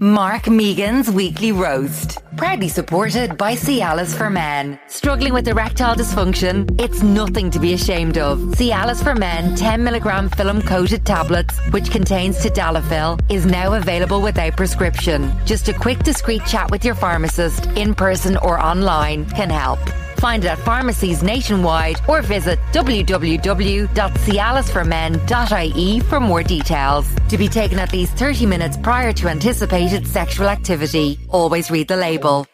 Mark Megan's Weekly Roast. Proudly supported by Cialis for Men. Struggling with erectile dysfunction? It's nothing to be ashamed of. Cialis for Men 10mg film-coated tablets, which contains tadalafil, is now available without prescription. Just a quick, discreet chat with your pharmacist, in person or online, can help. Find it at pharmacies nationwide or visit www.cialisformen.ie for more details. To be taken at least 30 minutes prior to anticipated sexual activity. Always read the label.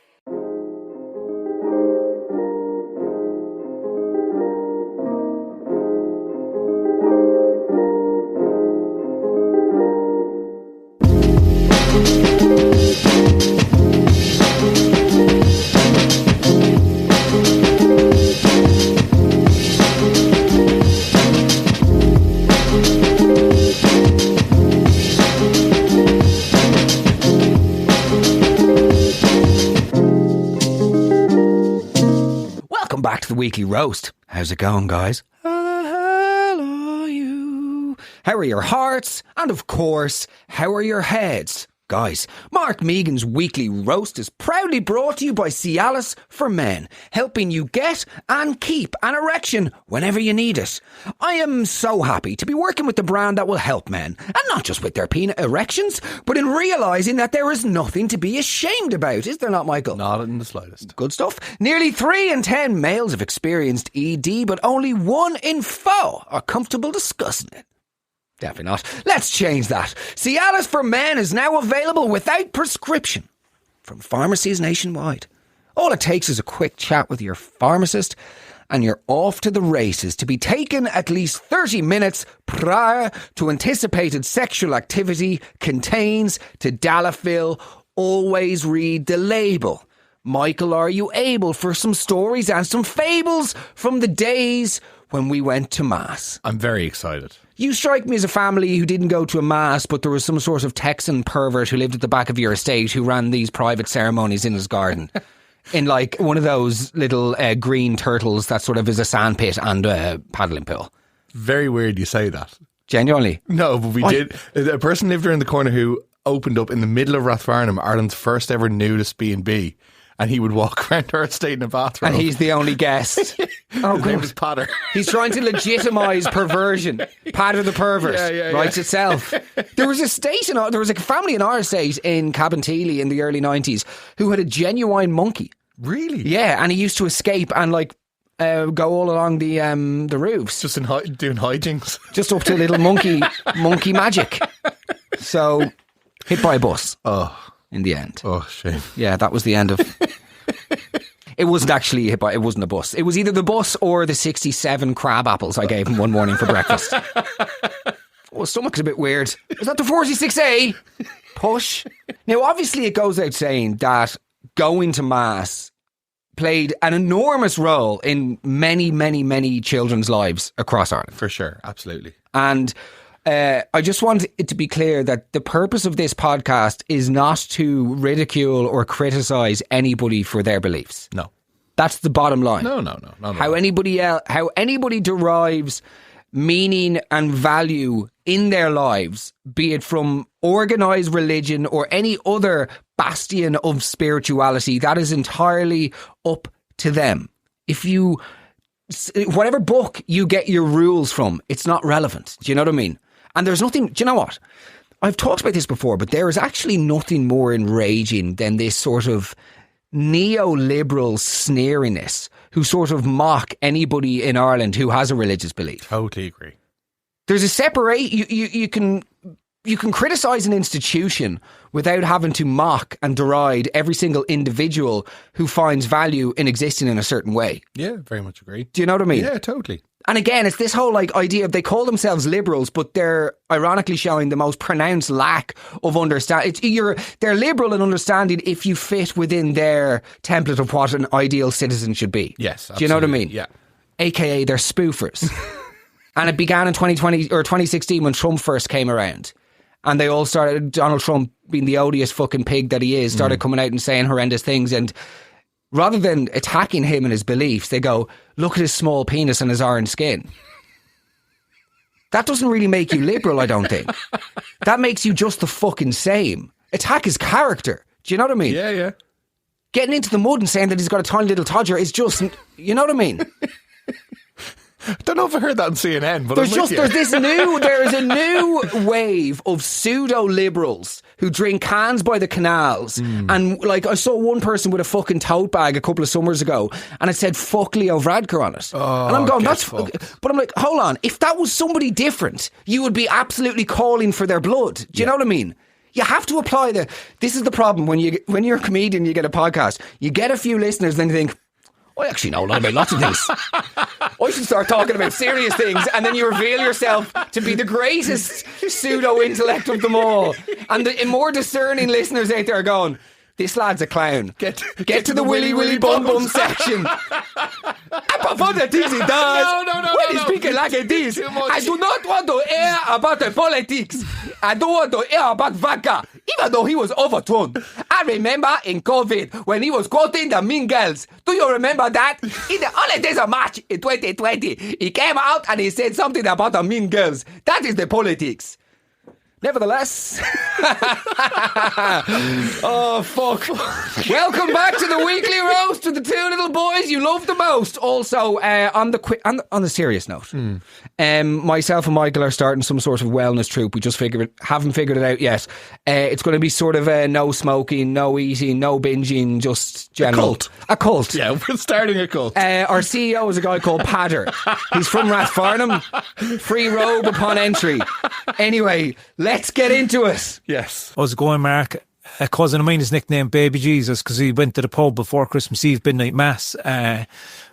The weekly roast. How's it going, guys? How the hell are you? How are your hearts? And of course, how are your heads? Guys, Mark Megan's weekly roast is proudly brought to you by Cialis for Men, helping you get and keep an erection whenever you need it. I am so happy to be working with the brand that will help men, and not just with their peanut erections, but in realising that there is nothing to be ashamed about. Is there not, Michael? Not in the slightest. Good stuff. Nearly 3 in 10 males have experienced ED, but only 1 in 4 are comfortable discussing it. Definitely not. Let's change that. Cialis for Men is now available without prescription from pharmacies nationwide. All it takes is a quick chat with your pharmacist and you're off to the races, to be taken at least 30 minutes prior to anticipated sexual activity. Contains tadalafil. Always read the label. Michael, are you able for some stories and some fables from the days when we went to Mass? I'm very excited. You strike me as a family who didn't go to a Mass, but there was some sort of Texan pervert who lived at the back of your estate who ran these private ceremonies in his garden. In like one of those little green turtles that sort of is a sandpit and a paddling pool. Very weird you say that. Genuinely? No, but we did. A person lived around the corner who opened up in the middle of Rathfarnham, Ireland's first ever nudist B&B. And he would walk around our estate in a bathroom. And he's the only guest. Oh, his name is Patter. He's trying to legitimise perversion. Patter the pervert writes itself. There was a family in our estate in Cabinteely in the early 90s who had a genuine monkey. Really? Yeah, and he used to escape and go all along the roofs. Just doing hijinks. Just up to little monkey magic. So, hit by a bus. Oh. In the end. Oh, shame. Yeah, that was the end of... It wasn't actually hit by... It wasn't a bus. It was either the bus or the 67 crab apples I gave him one morning for breakfast. Oh, his stomach's a bit weird. Is that the 46A? Push. Now, obviously, it goes out saying that going to Mass played an enormous role in many, many, many children's lives across Ireland. For sure, absolutely. And... I just want it to be clear that the purpose of this podcast is not to ridicule or criticise anybody for their beliefs. No. That's the bottom line. No. How anybody derives meaning and value in their lives, be it from organised religion or any other bastion of spirituality, that is entirely up to them. Whatever book you get your rules from, it's not relevant. Do you know what I mean? And there's nothing, do you know what? I've talked about this before, but there is actually nothing more enraging than this sort of neoliberal sneeriness who sort of mock anybody in Ireland who has a religious belief. Totally agree. There's a separate, you can criticise an institution without having to mock and deride every single individual who finds value in existing in a certain way. Yeah, very much agree. Do you know what I mean? Yeah, totally. And again, it's this whole idea of they call themselves liberals, but they're ironically showing the most pronounced lack of understanding. They're liberal in understanding if you fit within their template of what an ideal citizen should be. Yes, absolutely. Do you know what I mean? Yeah. AKA they're spoofers. And it began in 2020 or 2016 when Trump first came around. And they all started, Donald Trump being the odious fucking pig that he is, started coming out and saying horrendous things. And rather than attacking him and his beliefs, they go, look at his small penis and his orange skin. That doesn't really make you liberal, I don't think. That makes you just the fucking same. attack his character. Do you know what I mean? Yeah, yeah. Getting into the mud and saying that he's got a tiny little toddler is just, you know what I mean? I don't know if I heard that on CNN, but there's a new wave of pseudo liberals who drink cans by the canals, and like I saw one person with a fucking tote bag a couple of summers ago, and it said "fuck Leo Varadkar" on it, and I'm going, but I'm like, hold on, if that was somebody different, you would be absolutely calling for their blood. Do you know what I mean? You have to apply this is the problem when you're a comedian, you get a podcast, you get a few listeners, then you think, I actually know a lot about lots of things. I should start talking about serious things, and then you reveal yourself to be the greatest pseudo-intellect of them all. And the more discerning listeners out there are going, this lad's a clown. Get to the willy willy bum bum section. About the things he does. No. When he's speaking like this, I do not want to hear about the politics. I don't want to hear about Vaca, even though he was overthrown. I remember in COVID when he was quoting the mean girls. Do you remember that? In the early days of March in 2020, he came out and he said something about the mean girls. That is the politics. Nevertheless, oh fuck! Welcome back to the weekly roast with the two little boys you love the most. Also, on the serious note, myself and Michael are starting some sort of wellness troop. We just haven't figured it out yet. It's going to be sort of no smoking, no eating, no binging, just general a cult. Yeah, we're starting a cult. Our CEO is a guy called Padder. He's from Rathfarnham. Free robe upon entry. Anyway, let's get into it. Yes. How's it going, Mark? A cousin of mine is nicknamed Baby Jesus because he went to the pub before Christmas Eve midnight mass,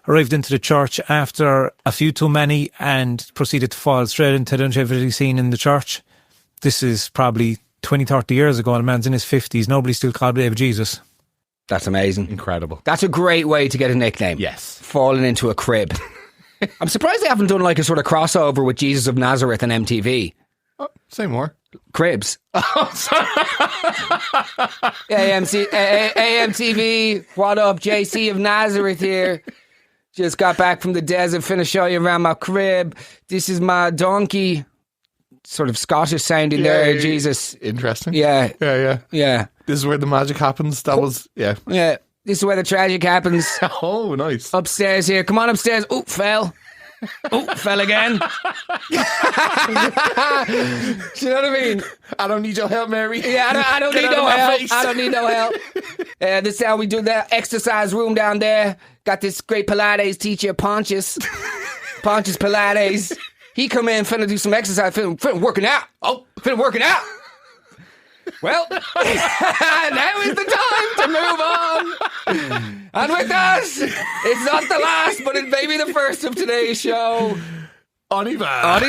arrived into the church after a few too many and proceeded to fall straight into the nativity scene in the church. This is probably 20, 30 years ago, and the man's in his 50s. Nobody still called Baby Jesus. That's amazing. Incredible. That's a great way to get a nickname. Yes. Falling into a crib. I'm surprised they haven't done like a sort of crossover with Jesus of Nazareth and MTV. Oh, say more. Cribs. Oh, sorry. AMTV, what up? JC of Nazareth here. Just got back from the desert, finna show you around my crib. This is my donkey. Sort of Scottish sounding there, Jesus. Interesting. Yeah. This is where the magic happens. Yeah. This is where the tragic happens. Oh, nice. Upstairs here. Come on upstairs. Oh, fell. Oh, fell again. Do you know what I mean? I don't need your help, Mary. Yeah, I don't need no help. I don't need no help. This is how we do that exercise room down there. Got this great Pilates teacher, Pontius Pilates. He come in, finna do some exercise, finna working out. Oh, finna working out. Well, now is the time to move on. And with us, it's not the last, but it may be the first of today's show. Oniva.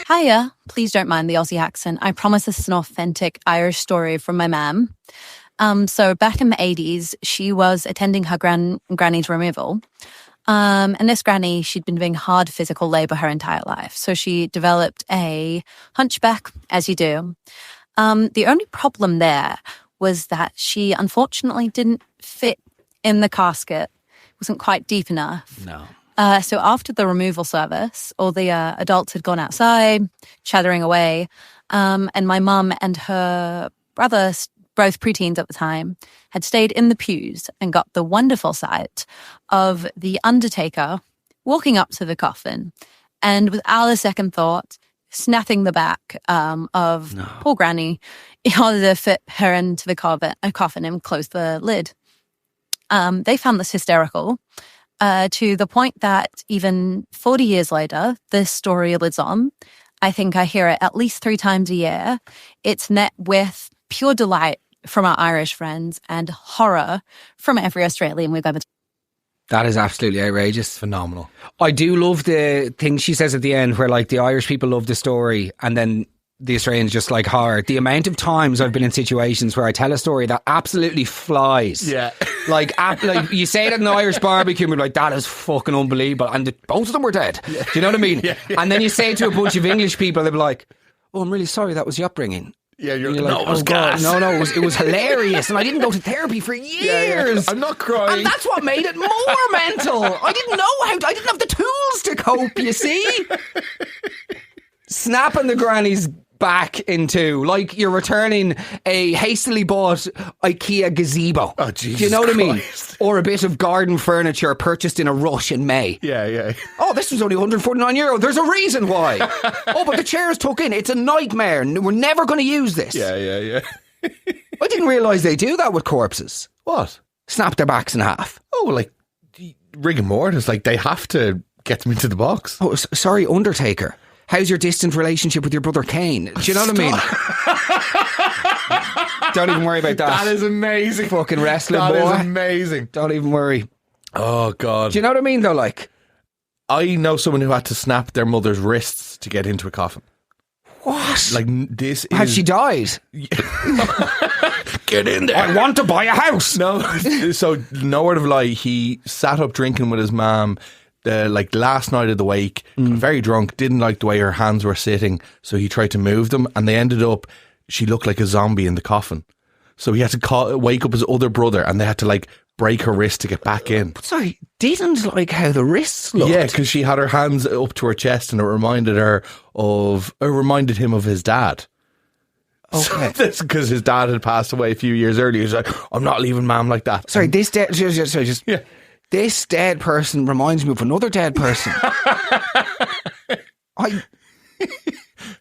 Hiya. Please don't mind the Aussie accent. I promise this is an authentic Irish story from my mum. So back in the 80s, she was attending her granny's removal. And this granny, she'd been doing hard physical labour her entire life. So she developed a hunchback, as you do. The only problem there was that she unfortunately didn't fit in the casket. It wasn't quite deep enough. No. So after the removal service, all the adults had gone outside, chattering away, and my mum and her brother, both preteens at the time, had stayed in the pews and got the wonderful sight of the undertaker walking up to the coffin and without a second thought, snapping the back of poor granny in order to fit her into the coffin and close the lid. They found this hysterical to the point that even 40 years later, this story lives on. I think I hear it at least 3 times a year. It's met with pure delight from our Irish friends and horror from every Australian we've ever. That is absolutely outrageous. Phenomenal. I do love the thing she says at the end where like the Irish people love the story and then the Australians just like horror. The amount of times I've been in situations where I tell a story that absolutely flies. Yeah. Like you say it at an Irish barbecue and we're like, that is fucking unbelievable. And both of them were dead. Yeah. Do you know what I mean? Yeah. And then you say it to a bunch of English people, they'll be like, oh, I'm really sorry that was the upbringing. Yeah, you're like, no, it was gas. No, it was hilarious, and I didn't go to therapy for years. Yeah. I'm not crying, and that's what made it more mental. I didn't have the tools to cope. You see, snapping the granny's back into, like you're returning a hastily bought IKEA gazebo. Oh, Jesus Do you know what I mean? Christ. Or a bit of garden furniture purchased in a rush in May. Yeah. Oh, this was only €149. There's a reason why. Oh, but the chair's tucked in. It's a nightmare. We're never going to use this. Yeah. I didn't realise they do that with corpses. What? Snap their backs in half. Oh, like rigor mortis. Like they have to get them into the box. Oh, sorry, Undertaker. How's your distant relationship with your brother Kane? Do you know what I mean? Don't even worry about that. That is amazing. Fucking wrestling That boy. is amazing. Don't even worry. Oh, God. Do you know what I mean, though? Like, I know someone who had to snap their mother's wrists to get into a coffin. what? Like, this is... Had she died? Get in there. I want to buy a house. No, so no word of lie, he sat up drinking with his mum like last night of the wake, very drunk, didn't like the way her hands were sitting, so he tried to move them, and they ended up, she looked like a zombie in the coffin. So he had to wake up his other brother, and they had to like break her wrist to get back in. Sorry, didn't like how the wrists looked. Yeah, because she had her hands up to her chest, and it reminded him of his dad. Okay. So that's because his dad had passed away a few years earlier. He's like, I'm not leaving mom like that. Sorry, this dead... Yeah. This dead person reminds me of another dead person.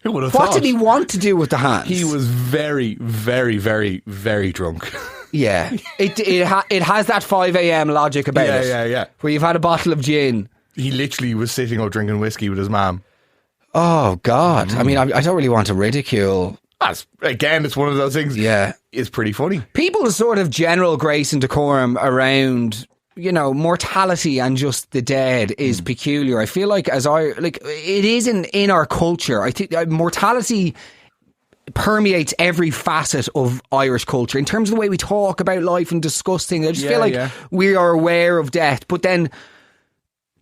Who would have What thought? did he want to do with the hands? He was very, very, very, very drunk. Yeah. It has that 5 a.m. logic about it. Yeah. Where you've had a bottle of gin. He literally was sitting up drinking whiskey with his mum. Oh, God. I mean, I don't really want to ridicule... It's one of those things. Yeah. It's pretty funny. People's sort of general grace and decorum around, you know, mortality and just the dead is peculiar. I feel like it is in our culture. I think mortality permeates every facet of Irish culture in terms of the way we talk about life and discuss things. I just feel like we are aware of death, but then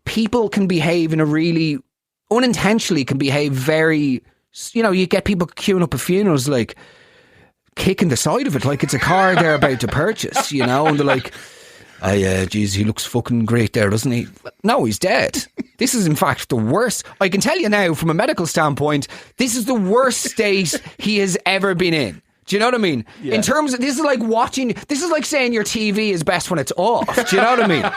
people can behave in a really unintentionally can behave very, you know, you get people queuing up at funerals like kicking the side of it like it's a car they're about to purchase, you know, and they're like, geez, he looks fucking great there, doesn't he? No, he's dead. This is in fact the worst. I can tell you now from a medical standpoint, this is the worst state he has ever been in. Do you know what I mean? Yeah. In terms of, this is like saying your TV is best when it's off. Do you know what I mean?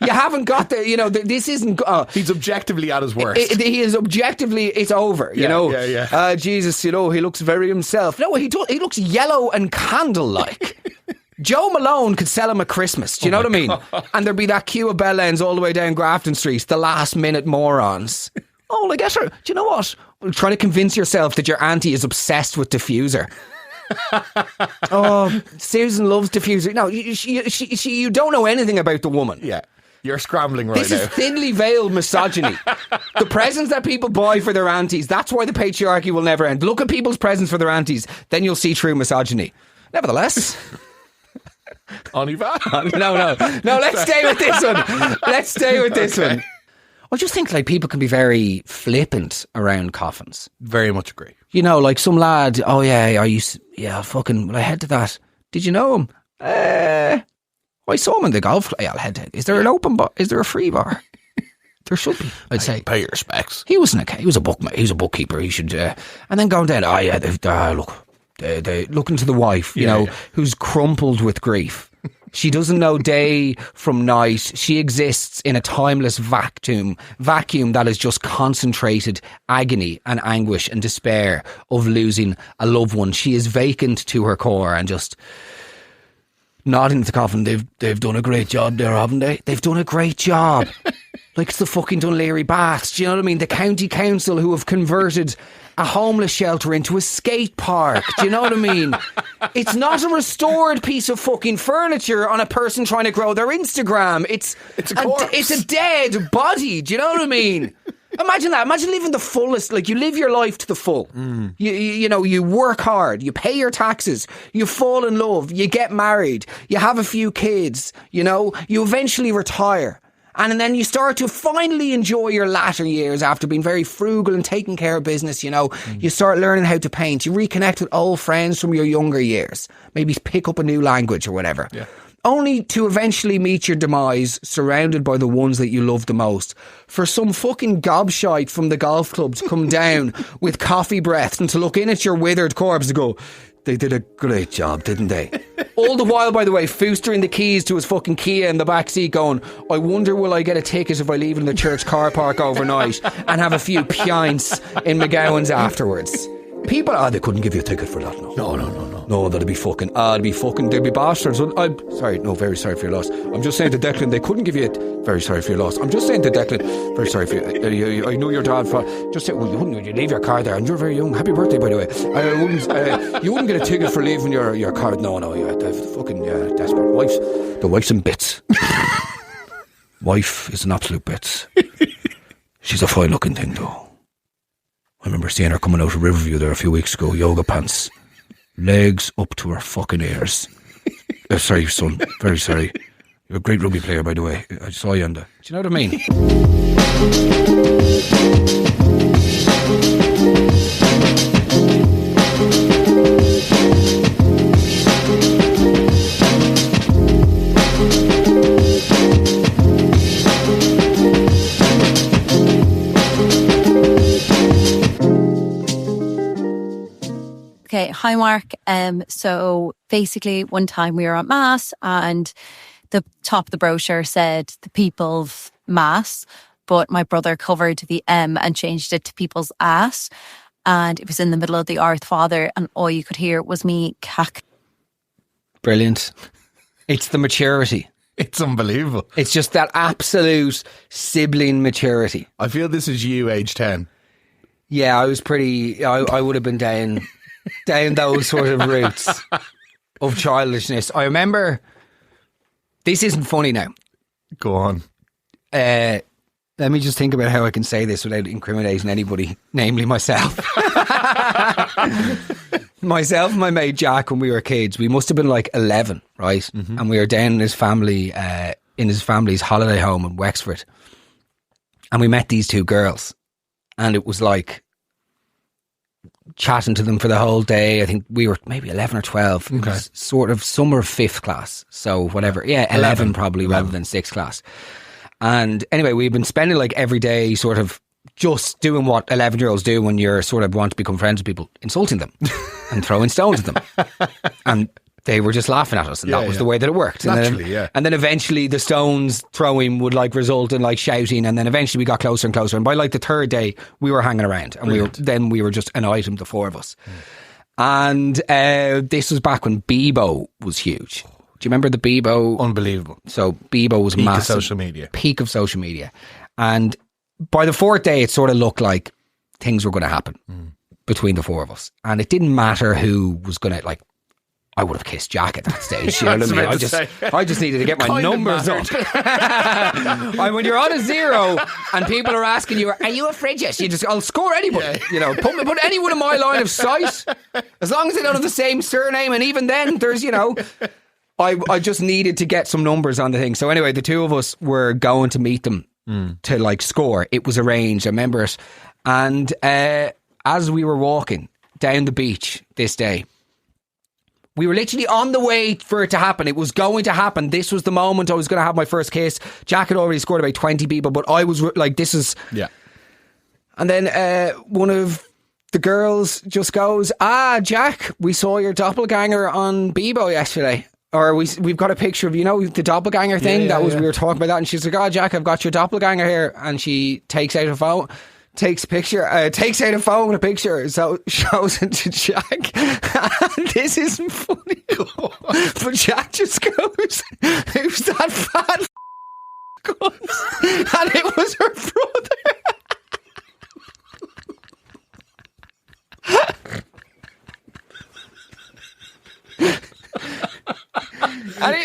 You haven't got the, you know, this isn't... He's objectively at his worst. He is objectively, it's over, you know? Yeah. Jesus, you know, he looks very himself. No, he looks yellow and candle-like. Joe Malone could sell him at Christmas. Do you know what I mean? God. And there'd be that queue of bell ends all the way down Grafton Street, the last minute morons. Oh, I guess her. Do you know what? Trying to convince yourself that your auntie is obsessed with diffuser. Oh, Susan loves diffuser. No, you don't know anything about the woman. Yeah, you're scrambling right now. This is thinly veiled misogyny. The presents that people buy for their aunties, that's why the patriarchy will never end. Look at people's presents for their aunties, then you'll see true misogyny. Nevertheless... Oniva? No, let's stay with this one. I just think like people can be very flippant around coffins. Very much agree. You know, like some lad, oh yeah, fucking, well, I head to that. Did you know him? I saw him in the golf. Yeah, I'll head to it. Is there an open bar? Is there a free bar? There should be, I'd say. Pay your respects. He was a bookkeeper. He should, and then going down, they looking to the wife, you know, who's crumpled with grief. She doesn't know day from night. She exists in a timeless vacuum that is just concentrated agony and anguish and despair of losing a loved one. She is vacant to her core and just nodding to the coffin. They've done a great job there, haven't they? They've done a great job. Like it's the fucking Dunleary Baths. Do you know what I mean? The county council who have converted a homeless shelter into a skate park. Do you know what I mean? It's not a restored piece of fucking furniture on a person trying to grow their Instagram. It's a corpse. It's a dead body. Do you know what I mean? Imagine that. Imagine living the fullest. Like you live your life to the full. You know, you work hard. You pay your taxes. You fall in love. You get married. You have a few kids. You know, you eventually retire. And then you start to finally enjoy your latter years after being very frugal and taking care of business, you know. You start learning how to paint. You reconnect with old friends from your younger years. Maybe pick up a new language or whatever. Yeah. only to eventually meet your demise surrounded by the ones that you love the most. For some fucking gobshite from the golf club to come down with coffee breath and to look in at your withered corpse and go, they did a great job, didn't they? All the while, by the way, foostering the keys to his fucking Kia in the back seat going, I wonder will I get a ticket if I leave in the church car park overnight and have a few pints in McGowan's afterwards. People, they couldn't give you a ticket for that, no. No, that'd be fucking, they'd be bastards. I'm sorry, no, very sorry for your loss. I'm just saying to Declan, they couldn't give you it. Very sorry for your loss. I'm just saying to Declan, very sorry for you. I know your dad, just say, well, you leave your car there, and you're very young. Happy birthday, by the way. You wouldn't get a ticket for leaving your car. No, the fucking, desperate. The wife's in bits. Wife is an absolute bits. She's a fine looking thing, though. I remember seeing her coming out of Riverview there a few weeks ago, yoga pants, legs up to her fucking ears. Sorry, son, very sorry. You're a great rugby player, by the way. I saw you on the... Do you know what I mean? Okay, hi Mark. So basically one time we were at Mass and the top of the brochure said the People's Mass, but my brother covered the M and changed it to People's Ass, and it was in the middle of the Our Father and all you could hear was me cack. Brilliant. It's the maturity. It's unbelievable. It's just that absolute sibling maturity. I feel this is you, age 10. Yeah, I was pretty... I would have been down those sort of routes of childishness. I remember... This isn't funny now. Go on. Let me just think about how I can say this without incriminating anybody, namely myself. Myself and my mate Jack, when we were kids, we must have been like 11, right? Mm-hmm. And we were down in his family, in his family's holiday home in Wexford. And we met these two girls. And it was like chatting to them for the whole day. I think we were maybe 11 or 12. Okay. It was sort of summer of 5th class. So whatever. Yeah, 11 probably 11. Rather than 6th class. And anyway, we've been spending like every day sort of just doing what 11-year-olds do when you're sort of want to become friends with people, insulting them and throwing stones at them. And they were just laughing at us, and that was the way that it worked. Naturally, and then eventually the stones throwing would like result in like shouting, and then eventually we got closer and closer. And by like the third day, we were hanging around, and we were just an item, the four of us. And this was back when Bebo was huge. Do you remember the Bebo? Unbelievable. So Bebo was peak massive. Peak of social media. Peak of social media. And by the fourth day, it sort of looked like things were going to happen between the four of us. And it didn't matter who was going to, like, I would have kissed Jack at that stage. You know what I mean? I just needed to get my numbers up. And when you're on a 0 and people are asking you, are you a frigid? You just, I'll score anybody. Yeah. You know, put anyone in my line of sight. As long as they don't have the same surname. And even then, there's, you know... I just needed to get some numbers on the thing. So anyway, the two of us were going to meet them to like score. It was arranged. I remember it. And as we were walking down the beach this day, we were literally on the way for it to happen. It was going to happen. This was the moment I was going to have my first kiss. Jack had already scored about 20 people, but I was like, this is... Yeah. And then one of the girls just goes, Jack, we saw your doppelganger on Bebo yesterday. Or we've got a picture of, you know, the doppelganger thing. We were talking about that. And she's like, Jack, I've got your doppelganger here. And she takes out a phone, takes out a phone with a picture. So shows it to Jack. And this isn't funny. But Jack just goes, who's that fat cunt? And it was her brother. And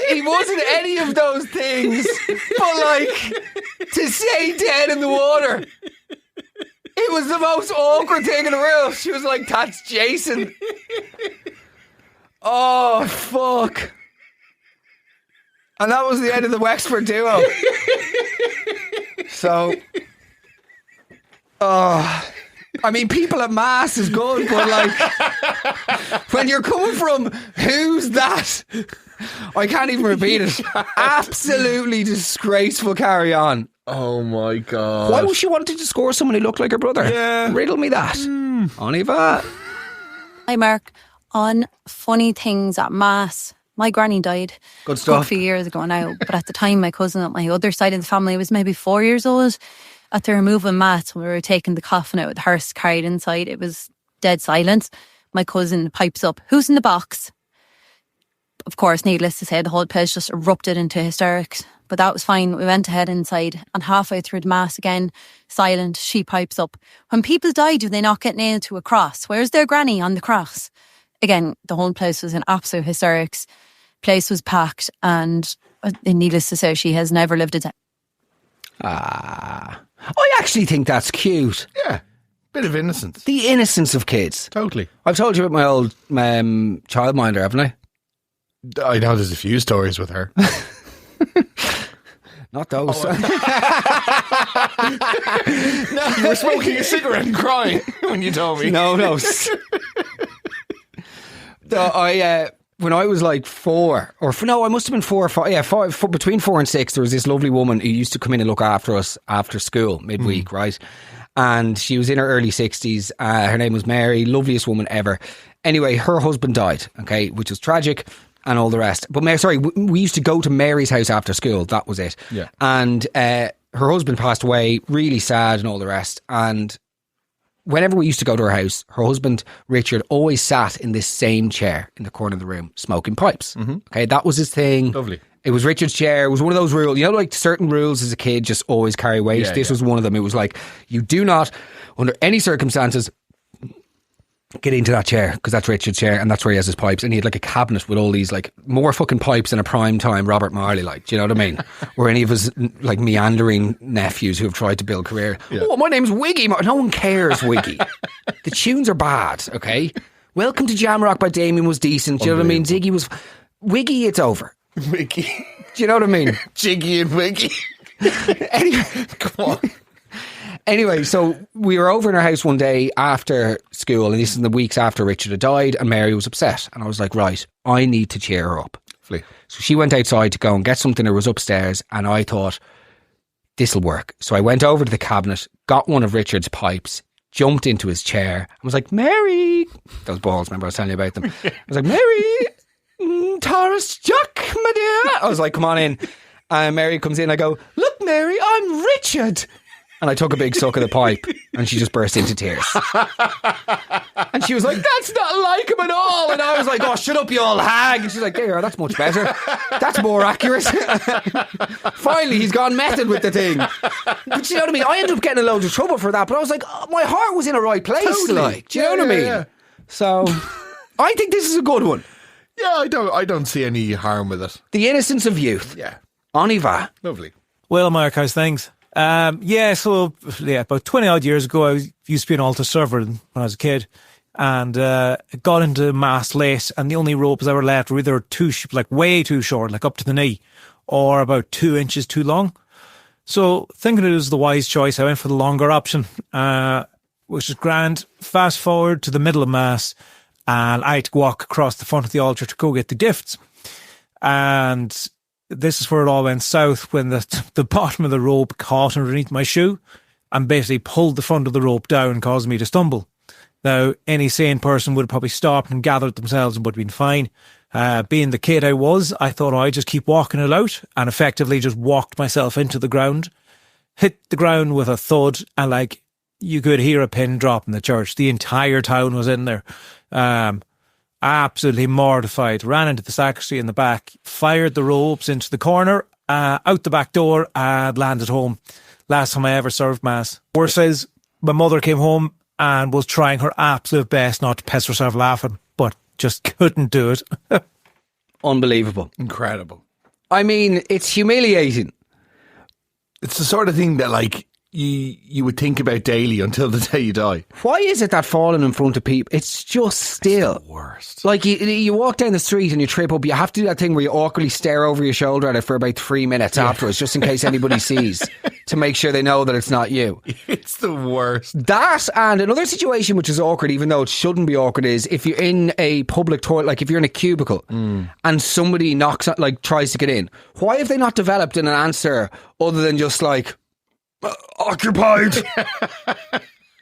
he wasn't any of those things, but like to say dead in the water, it was the most awkward thing in the world. She was like, that's Jason. Oh fuck. And that was the end of the Wexford duo. So I mean, people at mass is good, but like when you're coming from who's that? I can't even repeat it. Absolutely disgraceful. Carry on. Oh my God. Why was she wanting to score someone who looked like her brother? Yeah. Riddle me that. On y va. Hi, Mark. On funny things at mass. My granny died Good stuff. a few years ago now, but at the time my cousin at my other side of the family was maybe 4 years old. At the removal mat, when we were taking the coffin out with the hearse carried inside, it was dead silence. My cousin pipes up, "Who's in the box?" Of course, needless to say, the whole place just erupted into hysterics. But that was fine. We went ahead inside, and halfway through the mass again, silent, she pipes up, "When people die, do they not get nailed to a cross? Where's their granny on the cross?" Again, the whole place was in absolute hysterics. Place was packed, and needless to say, she has never lived a day. I actually think that's cute. Yeah. Bit of innocence. The innocence of kids. Totally. I've told you about my old childminder, haven't I? I know there's a few stories with her. Not those. No, you were smoking a cigarette and crying when you told me. No. When I was like 4, I must have been 4 or 5. Yeah, between 4 and 6, there was this lovely woman who used to come in and look after us after school midweek, right? And she was in her early 60s. Her name was Mary, loveliest woman ever. Anyway, her husband died, okay, which was tragic and all the rest. But we used to go to Mary's house after school. That was it. Yeah. And her husband passed away, really sad and all the rest. And whenever we used to go to her house, her husband, Richard, always sat in this same chair in the corner of the room, smoking pipes. Okay, that was his thing. Lovely. It was Richard's chair. It was one of those rules. You know, like certain rules as a kid just always carry weight. Yeah, This was one of them. It was like, you do not, under any circumstances, get into that chair because that's Richard's chair and that's where he has his pipes. And he had like a cabinet with all these like more fucking pipes than a prime time Robert Marley, like, do you know what I mean? Or any of his like meandering nephews who have tried to build a career. Yeah. Oh, my name's Wiggy. No one cares, Wiggy. The tunes are bad, okay? Welcome to Jamrock by Damien was decent. Do you know what I mean? Ziggy was... Wiggy, it's over. Wiggy. Do you know what I mean? Jiggy and Wiggy. Anyway, come on. Anyway, so we were over in her house one day after school, and this is in the weeks after Richard had died, and Mary was upset. And I was like, right, I need to cheer her up. Flee. So she went outside to go and get something that was upstairs, and I thought, this'll work. So I went over to the cabinet, got one of Richard's pipes, jumped into his chair, and was like, Mary, those balls, remember I was telling you about them. I was like, Mary, Taurus Jack, my dear. I was like, come on in. And Mary comes in, I go, look, Mary, I'm Richard. And I took a big suck of the pipe, and she just burst into tears. And she was like, that's not like him at all. And I was like, oh, shut up, you old hag. And she's like, there, that's much better. That's more accurate. Finally, he's gone method with the thing. But you know what I mean? I ended up getting in loads of trouble for that, but I was like, oh, my heart was in the right place. Totally. Like, do you know what I mean? Yeah. So, I think this is a good one. Yeah, I don't see any harm with it. The innocence of youth. Yeah. On y va. Lovely. Well, Mark, how's things? About 20 odd years ago, I used to be an altar server when I was a kid, and got into mass late, and the only ropes I were left were either way too short, like up to the knee, or about 2 inches too long. So thinking it was the wise choice, I went for the longer option, which is grand. Fast forward to the middle of mass, and I had to walk across the front of the altar to go get the gifts. And this is where it all went south when the bottom of the rope caught underneath my shoe and basically pulled the front of the rope down, causing me to stumble. Now, any sane person would have probably stopped and gathered themselves and would have been fine. Being the kid I was, I thought I'd just keep walking it out, and effectively just walked myself into the ground, hit the ground with a thud, and like you could hear a pin drop in the church. The entire town was in there. Absolutely mortified. Ran into the sacristy in the back, fired the ropes into the corner, out the back door, and landed home. Last time I ever served mass. Worse is, my mother came home and was trying her absolute best not to piss herself laughing, but just couldn't do it. Unbelievable. Incredible. I mean, it's humiliating. It's the sort of thing that, like, you would think about daily until the day you die. Why is it that falling in front of people, it's just still It's the worst. like you walk down the street and you trip up, you have to do that thing where you awkwardly stare over your shoulder at it for about 3 minutes afterwards, just in case anybody sees, to make sure they know that it's not you. It's the worst. That, and another situation which is awkward, even though it shouldn't be awkward, is if you're in a public toilet, like if you're in a cubicle and somebody knocks, like tries to get in. Why have they not developed an answer other than just like, occupied?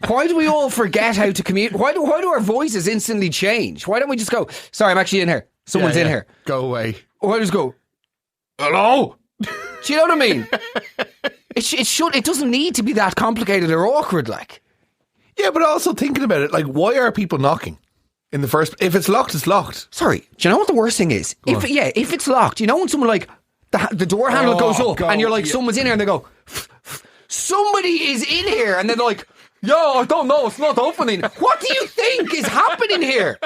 Why do we all forget how to communicate? Why do our voices instantly change? Why don't we just go, sorry, I'm actually in here. Someone's in here. Go away. Or I just go, hello? Do you know what I mean? It doesn't need to be that complicated or awkward, like. Yeah, but also thinking about it, like, why are people knocking in the first? If it's locked, it's locked. Sorry, do you know what the worst thing is? If it's locked, you know when someone like the door handle goes up and you're like, someone's in here, and they go, somebody is in here, and they're like, yo, I don't know, it's not opening. What do you think is happening here?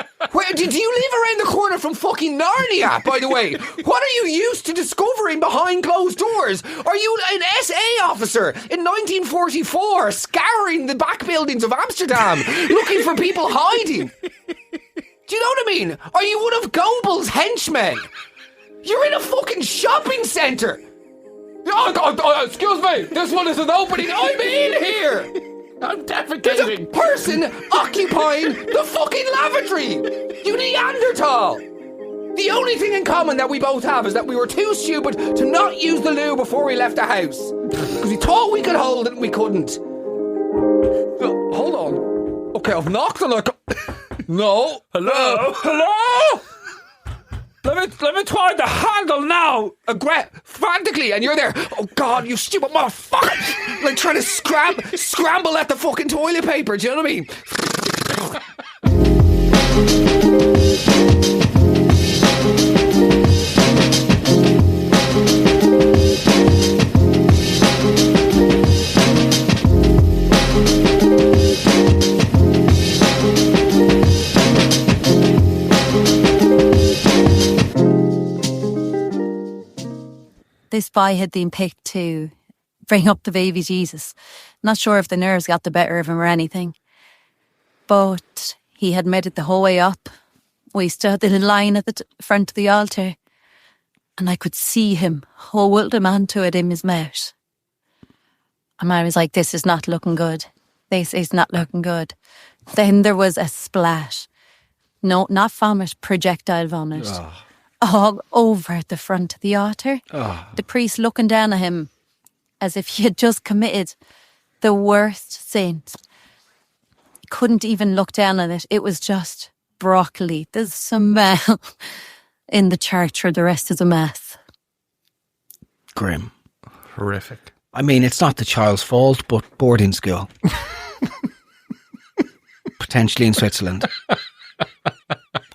Did you live around the corner from fucking Narnia, by the way? What are you used to discovering behind closed doors? Are you an SA officer in 1944 scouring the back buildings of Amsterdam looking for people hiding? Do you know what I mean? Are you one of Goebbels' henchmen? You're in a fucking shopping centre. Excuse me, this one isn't opening. I'm in here. I'm There's a defecating. person occupying the fucking lavatory. You Neanderthal. The only thing in common that we both have is that we were too stupid to not use the loo before we left the house. Because we thought we could hold it and we couldn't. Hold on. Okay, I've knocked on it. No. Hello? Hello? Let me try the handle now. Frantically, and you're there. Oh God, you stupid motherfucker! Like trying to scramble at the fucking toilet paper. Do you know what I mean? This boy had been picked to bring up the baby Jesus. Not sure if the nerves got the better of him or anything. But he had made it the whole way up. We stood in a line at the front of the altar, and I could see him hold him onto it in his mouth. And I was like, this is not looking good. This is not looking good. Then there was a splash. No, not vomit, projectile vomit. All over the front of the altar. The priest looking down at him as if he had just committed the worst sin. He couldn't even look down on it. It was just broccoli. The smell in the church for the rest of the mass. Grim. Horrific. I mean, it's not the child's fault, but boarding school. Potentially in Switzerland.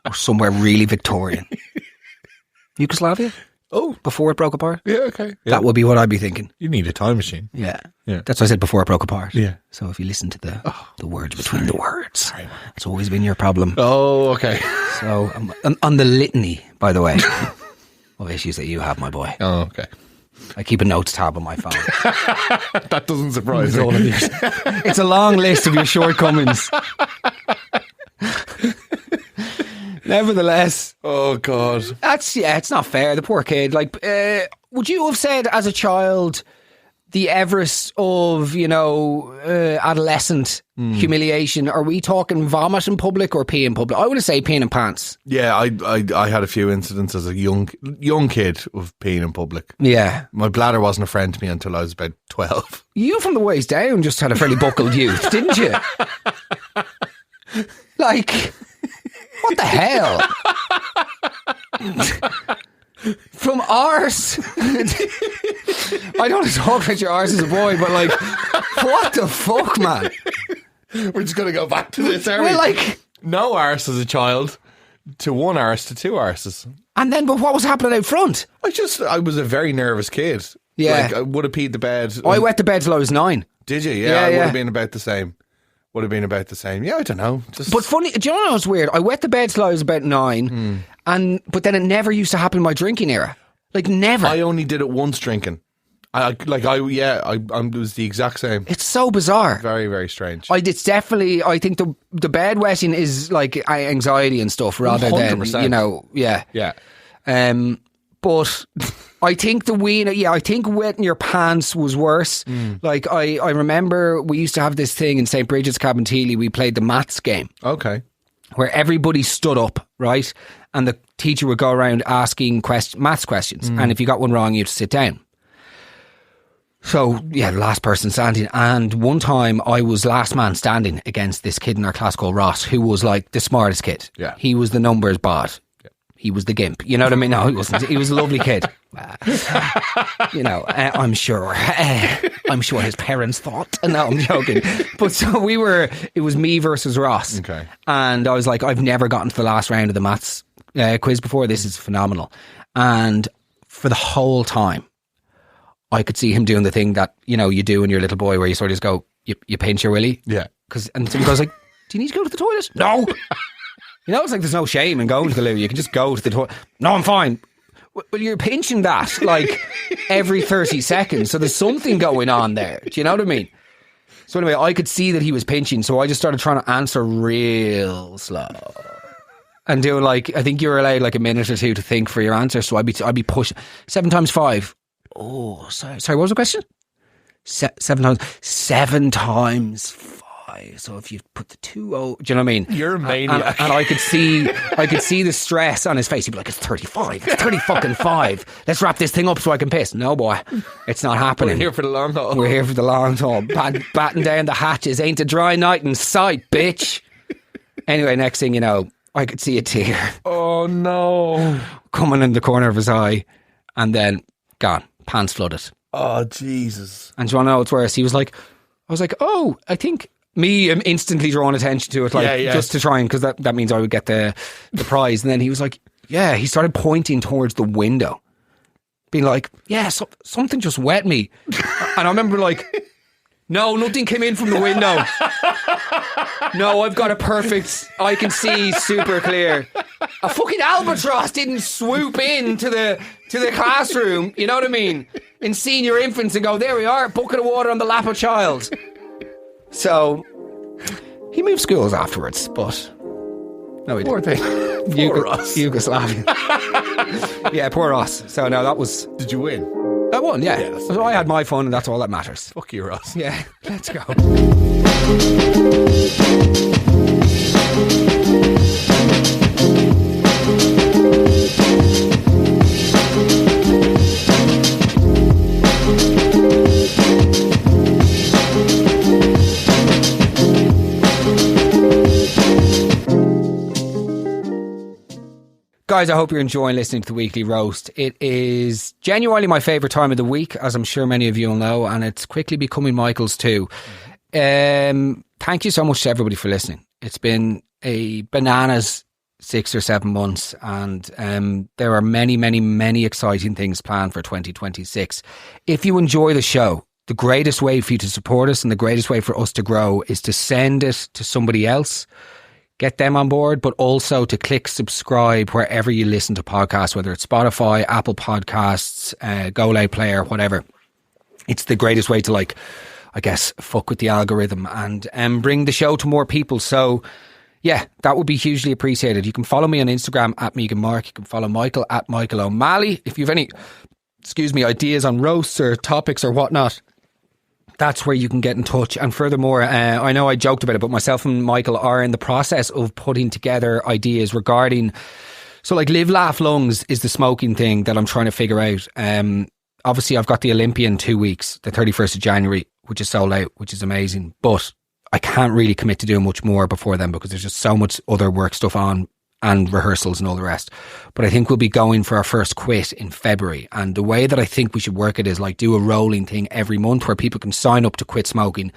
Or somewhere really Victorian. Yugoslavia? Oh. Before it broke apart? Yeah, okay. Yeah. That would be what I'd be thinking. You need a time machine. Yeah. Yeah. That's what I said before it broke apart. Yeah. So if you listen to the words between the words, it's always been your problem. Oh, okay. So on the litany, by the way, of issues that you have, my boy. Oh, okay. I keep a notes tab on my phone. That doesn't surprise It's all me. of yours. It's a long list of your shortcomings. Nevertheless, Oh, God. it's not fair. The poor kid. Like, would you have said as a child the Everest of, adolescent humiliation? Are we talking vomit in public or pee in public? I would have said peeing in pants. Yeah, I had a few incidents as a young kid of peeing in public. Yeah. My bladder wasn't a friend to me until I was about 12. You from the waist down just had a fairly buckled youth, didn't you? Like, what the hell? From arse. I don't want to talk about your arse as a boy, but like, what the fuck, man? We're just going to go back to this, are we? Well, like, no arse as a child to one arse to two arses. and then, but what was happening out front? I was a very nervous kid. Yeah. Like, I would have peed the bed. I wet the bed till I was 9. Did you? Yeah, I would yeah. have been about the same. Yeah, I don't know. But funny, do you know what's weird? I wet the bed till I was about 9, but then it never used to happen in my drinking era. Like, never. I only did it once drinking. I was the exact same. It's so bizarre. Very, very strange. It's definitely, I think the bedwetting is like anxiety and stuff rather 100%. than, yeah. Yeah. But I think I think wetting your pants was worse. Like I remember we used to have this thing in St. Bridget's Cabinteely, we played the maths game. Okay. Where everybody stood up, right? And the teacher would go around asking maths questions. And if you got one wrong, you had to sit down. So, yeah, the last person standing. And one time I was last man standing against this kid in our class called Ross, who was like the smartest kid. Yeah. He was the numbers bod. Yeah. He was the gimp. You know what I mean? No, he wasn't. He was a lovely kid. I'm sure. I'm sure his parents thought. No, I'm joking. But so it was me versus Ross. Okay. And I was like, I've never gotten to the last round of the maths quiz before. This is phenomenal. And for the whole time, I could see him doing the thing that, you do when you're a little boy where you sort of just go, you pinch your willy. Yeah. And somebody goes like, do you need to go to the toilet? No. It's like there's no shame in going to the loo. You can just go to the toilet. No, I'm fine. Well, you're pinching that like every 30 seconds. So there's something going on there. Do you know what I mean? So anyway, I could see that he was pinching. So I just started trying to answer real slow. And doing like, I think you were allowed like a minute or two to think for your answer. So I'd be pushing 7 times 5. Oh, sorry. What was the question? 7 times. 7 times 5. So if you put the 2 over, do you know what I mean? You're a maniac. And I could see the stress on his face. He'd be like, "It's 35. It's 30 fucking 5. Let's wrap this thing up so I can piss." No, boy, it's not happening. We're here for the long haul. We're here for the long haul. Batten down the hatches. Ain't a dry night in sight, bitch. Anyway, next thing you know, I could see a tear. Oh no! Coming in the corner of his eye, and then gone. Pants flooded. Oh Jesus! And do you want to know what's worse? I was like, oh, I think me instantly drawing attention to it, like just to try and, because that means I would get the prize. And then he was like, yeah, he started pointing towards the window, being like, yeah, something just wet me. And I remember like, no, nothing came in from the window. No, I've got I can see super clear. A fucking albatross didn't swoop in to the classroom, you know what I mean? In senior infants and go, there we are, bucket of water on the lap of child. So, he moved schools afterwards, but no, he didn't. Poor thing. Poor Ross. Yugoslavia. Yeah, poor Ross. So, no, that was... Did you win? I won, yeah. So I had my fun and that's all that matters. Fuck you, Ross. Yeah, let's go. Guys, I hope you're enjoying listening to the Weekly Roast. It is genuinely my favourite time of the week, as I'm sure many of you will know, and it's quickly becoming Michael's too. Thank you so much to everybody for listening. It's been a bananas 6 or 7 months, and there are many, many, many exciting things planned for 2026. If you enjoy the show, the greatest way for you to support us and the greatest way for us to grow is to send it to somebody else. Get them on board, but also to click subscribe wherever you listen to podcasts, whether it's Spotify, Apple Podcasts, GoLoud Player, whatever. It's the greatest way to, like, I guess, fuck with the algorithm and bring the show to more people. So, yeah, that would be hugely appreciated. You can follow me on Instagram at Megan Mark. You can follow Michael at Michael O'Malley. If you have any, ideas on roasts or topics or whatnot, that's where you can get in touch. And furthermore, I know I joked about it, but myself and Michael are in the process of putting together ideas regarding, so like Live, Laugh, Lungs is the smoking thing that I'm trying to figure out. Obviously I've got the Olympia in 2 weeks, the 31st of January, which is sold out, which is amazing. But I can't really commit to doing much more before then because there's just so much other work stuff on and rehearsals and all the rest. But I think we'll be going for our first quit in February. And the way that I think we should work it is like do a rolling thing every month where people can sign up to quit smoking.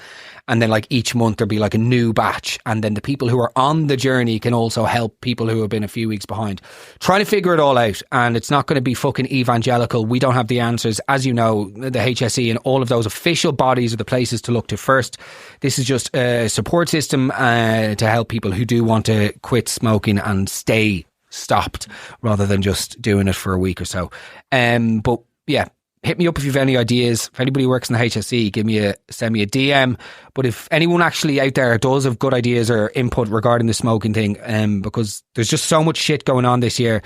And then like each month there'll be like a new batch. And then the people who are on the journey can also help people who have been a few weeks behind. Trying to figure it all out. And it's not going to be fucking evangelical. We don't have the answers. As you know, the HSE and all of those official bodies are the places to look to first. This is just a support system to help people who do want to quit smoking and stay stopped rather than just doing it for a week or so. But yeah, hit me up if you've any ideas. If anybody works in the HSE, send me a DM. But if anyone actually out there does have good ideas or input regarding the smoking thing, because there's just so much shit going on this year,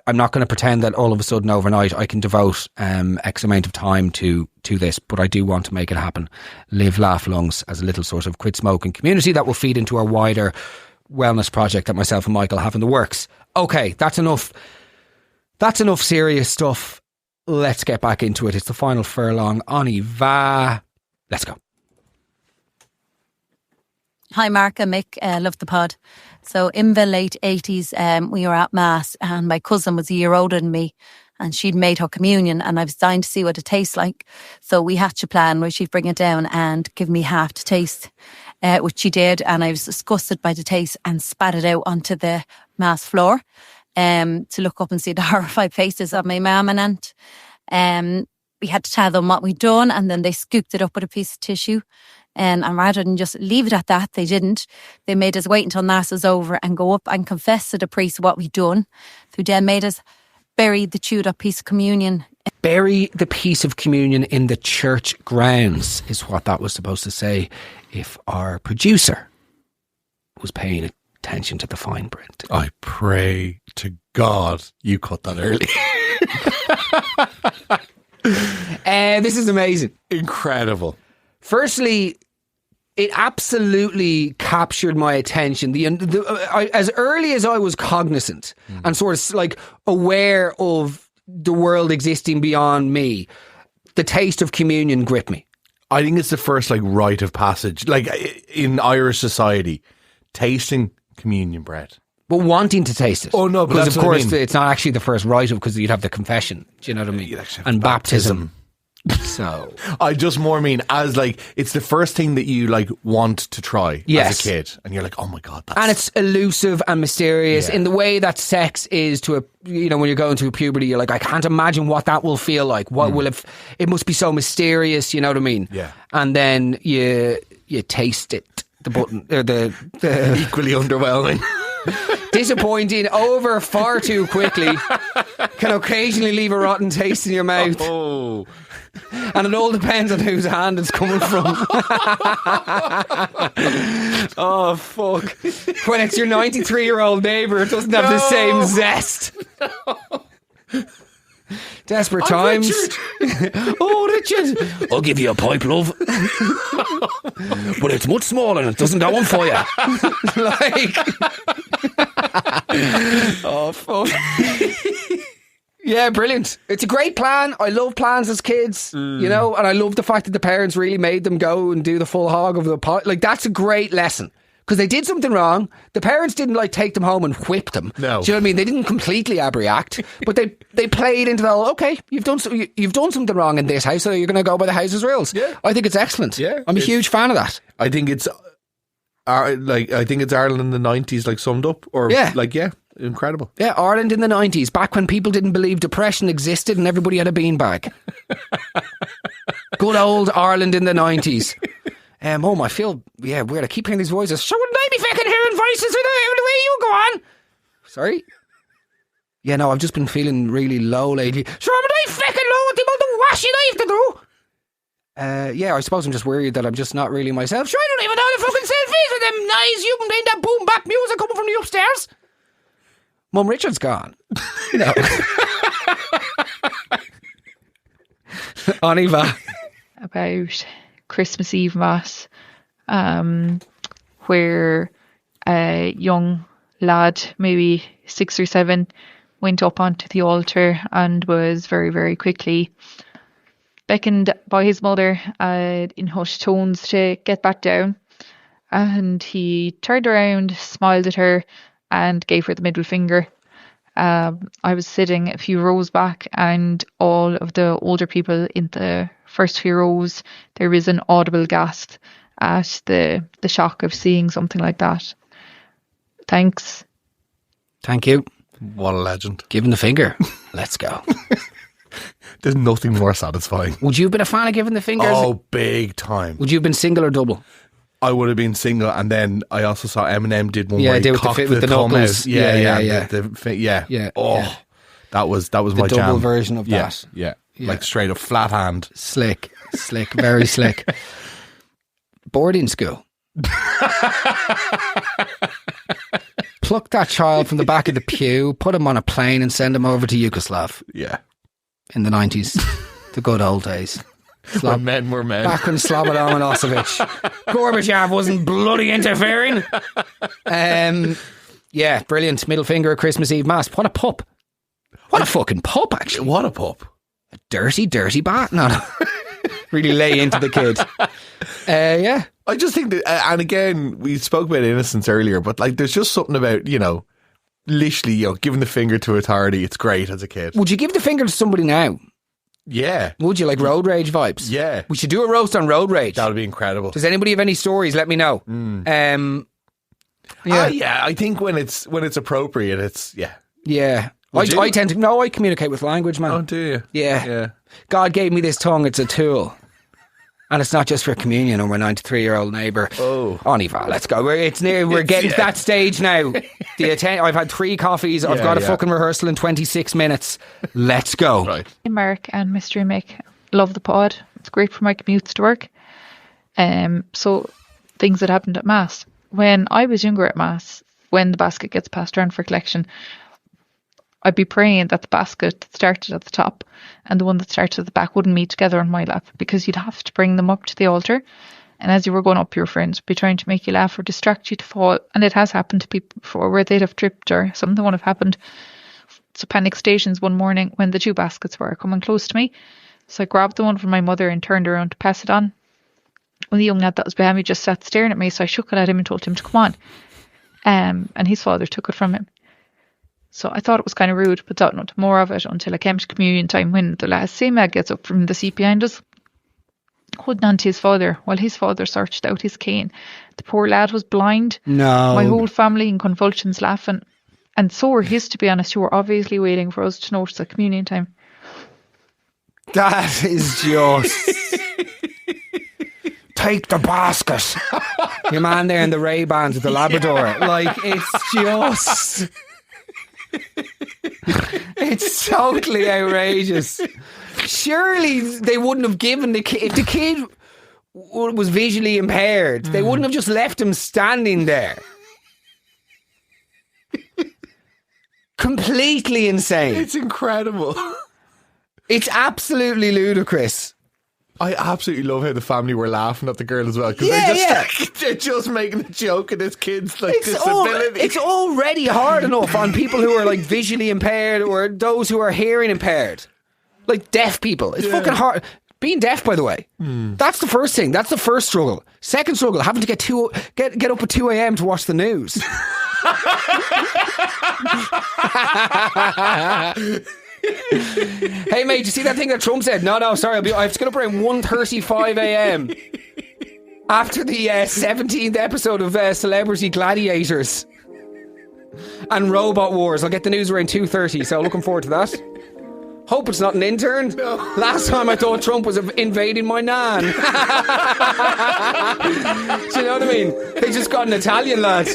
I'm not going to pretend that all of a sudden overnight I can devote X amount of time to this, but I do want to make it happen. Live, Laugh, Lungs as a little sort of quit smoking community that will feed into our wider wellness project that myself and Michael have in the works. Okay, that's enough serious stuff. Let's get back into it. It's the final furlong. On y va. Let's go. Hi, Mark and Mick. Love the pod. So in the late 80s, we were at Mass and my cousin was a year older than me and she'd made her communion and I was dying to see what it tastes like. So we hatched a plan where she'd bring it down and give me half to taste, which she did. And I was disgusted by the taste and spat it out onto the Mass floor. To look up and see the horrified faces of my mum and aunt. We had to tell them what we'd done and then they scooped it up with a piece of tissue. And rather than just leave it at that, they didn't. They made us wait until Mass was over and go up and confess to the priest what we'd done. Who then made us bury the chewed up piece of communion. Bury the piece of communion in the church grounds is what that was supposed to say if our producer was paying attention to the fine print. I pray to God you cut that early. This is amazing. Incredible. Firstly, it absolutely captured my attention. As early as I was cognizant and sort of like aware of the world existing beyond me, the taste of communion gripped me. I think it's the first like rite of passage, like in Irish society, tasting communion bread. But wanting to taste it. Oh no, but because of course I mean. It's not actually the first rite of, because you'd have the confession. Do you know what I mean? And baptism. So I just more mean as like it's the first thing that you like want to try as a kid, and you're like, oh my God, that's... And it's elusive and mysterious in the way that sex is to a, when you're going through puberty, you're like, I can't imagine what that will feel like. What will it must be so mysterious, you know what I mean? Yeah. And then you taste it, the button, or the equally underwhelming. Disappointing, over far too quickly, can occasionally leave a rotten taste in your mouth. Oh. And it all depends on whose hand it's coming from. Oh, fuck. When it's your 93-year-old neighbour, it doesn't have the same zest. No. Desperate times. Richard. Oh, Richard. I'll give you a pipe, love. But it's much smaller and it doesn't go on for you. Like. Oh, fuck. Yeah, brilliant. It's a great plan. I love plans as kids, and I love the fact that the parents really made them go and do the full hog of the pot. Like, that's a great lesson. Because they did something wrong. The parents didn't like take them home and whip them. No. Do you know what I mean? They didn't completely abreact, but they played into the whole, okay, you've done something wrong in this house, so you're going to go by the house's rules. Yeah. I think it's excellent. Yeah. I'm a huge fan of that. I think it's Ireland in the 90s, like summed up, or incredible. Yeah, Ireland in the 90s, back when people didn't believe depression existed and everybody had a beanbag. Good old Ireland in the 90s. I feel weird. I keep hearing these voices. So wouldn't I be fucking hearing voices the way you go on? Sorry? Yeah, no, I've just been feeling really low lately. So wouldn't I fucking low with the amount of washing I have to do? I suppose I'm just worried that I'm just not really myself. Sure, I don't even know the fucking selfies with them nice human playing that boom bap music coming from the upstairs. Mum Richard's gone. On Eva. About Christmas Eve Mass, where a young lad, maybe 6 or 7, went up onto the altar and was very, very quickly beckoned by his mother in hushed tones to get back down. And he turned around, smiled at her, and gave her the middle finger. I was sitting a few rows back, and all of the older people in the first few rows, there was an audible gasp at the shock of seeing something like that. Thanks. Thank you. What a legend. Give him the finger. Let's go. There's nothing more satisfying. Would you have been a fan of giving the fingers? Oh, big time. Would you have been single or double? I would have been single, and then I also saw Eminem did one where he cocked with the knuckles. Yeah. Yeah. Oh, that was my jam. The double version of yeah, that. Yeah. like straight up flat hand. Slick, very slick. Boarding school. Pluck that child from the back of the pew, put him on a plane and send him over to Yugoslav Yeah. in the 90s. The good old days. When men were men. Back when Slobodan Milosevic. Gorbachev wasn't bloody interfering. Yeah, brilliant. Middle finger at Christmas Eve Mass. What a pup. What a fucking pup, actually. What a pup. A dirty bat. No. Really lay into the kid. Yeah. I just think that, and again, we spoke about innocence earlier, but like there's just something about, literally, giving the finger to authority. It's great as a kid. Would you give the finger to somebody now? Yeah. Would you, like road rage vibes? Yeah. We should do a roast on road rage. That would be incredible. Does anybody have any stories? Let me know. Yeah. I think when it's appropriate, it's, yeah. Yeah. I tend to, I communicate with language, man. Oh, do you? Yeah. God gave me this tongue, it's a tool. And it's not just for communion or my 93-year-old neighbour. Oh. Oniva, let's go. We're getting to that stage now. I've had 3 coffees. I've got a fucking rehearsal in 26 minutes. Let's go. Right. Mark and Mystery Mick love the pod. It's great for my commutes to work. So things that happened at Mass. When I was younger at Mass, when the basket gets passed around for collection, I'd be praying that the basket that started at the top and the one that started at the back wouldn't meet together on my lap, because you'd have to bring them up to the altar. And as you were going up, your friends would be trying to make you laugh or distract you to fall. And it has happened to people before where they'd have tripped or something would have happened. So panic stations one morning when the 2 baskets were coming close to me. So I grabbed the one from my mother and turned around to pass it on. Well, the young lad that was behind me just sat staring at me, so I shook it at him and told him to come on. And his father took it from him. So I thought it was kind of rude, but thought no more of it until I came to communion time, when the last same gets up from the seat behind us, holding on to his father while his father searched out his cane. The poor lad was blind. No. My whole family in convulsions laughing. And so were his, to be honest, who were obviously waiting for us to notice at communion time. That is just... Take the basket. Your man there in the Ray-Bans with the Labrador. Like, it's just... It's totally outrageous. Surely they wouldn't have given the kid... If the kid was visually impaired, they wouldn't have just left him standing there. Completely insane. It's incredible. It's absolutely ludicrous. I absolutely love how the family were laughing at the girl as well, because they're just making a joke of this kid's disability. It's already hard enough on people who are like visually impaired or those who are hearing impaired, like deaf people. It's fucking hard. Being deaf, by the way, that's the first thing. That's the first struggle. Second struggle, having to get up at 2 a.m. to watch the news. Hey mate, you see that thing that Trump said? No, sorry, I have to get up around 1:35 a.m. after the 17th episode of Celebrity Gladiators and Robot Wars. I'll get the news around 2:30, so looking forward to that. Hope it's not an intern. No. Last time I thought Trump was invading my nan. Do you know what I mean? They just got an Italian lad.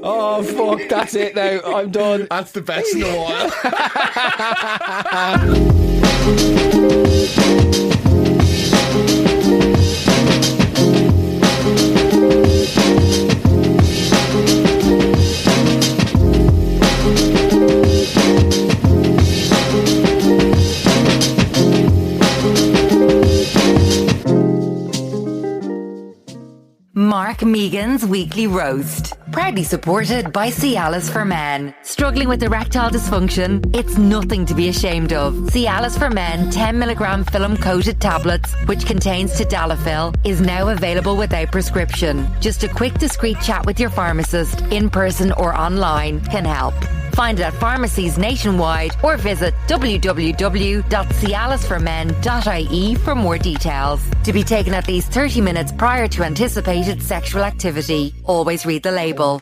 Oh, fuck, that's it now. I'm done. That's the best in a while. Mark Megan's Weekly Roast. Proudly supported by Cialis for Men. Struggling with erectile dysfunction? It's nothing to be ashamed of. Cialis for Men 10mg film-coated tablets, which contains tadalafil, is now available without prescription. Just a quick, discreet chat with your pharmacist, in person or online, can help. Find it at pharmacies nationwide or visit www.cialisformen.ie for more details. To be taken at least 30 minutes prior to anticipated sexual activity. Always read the label.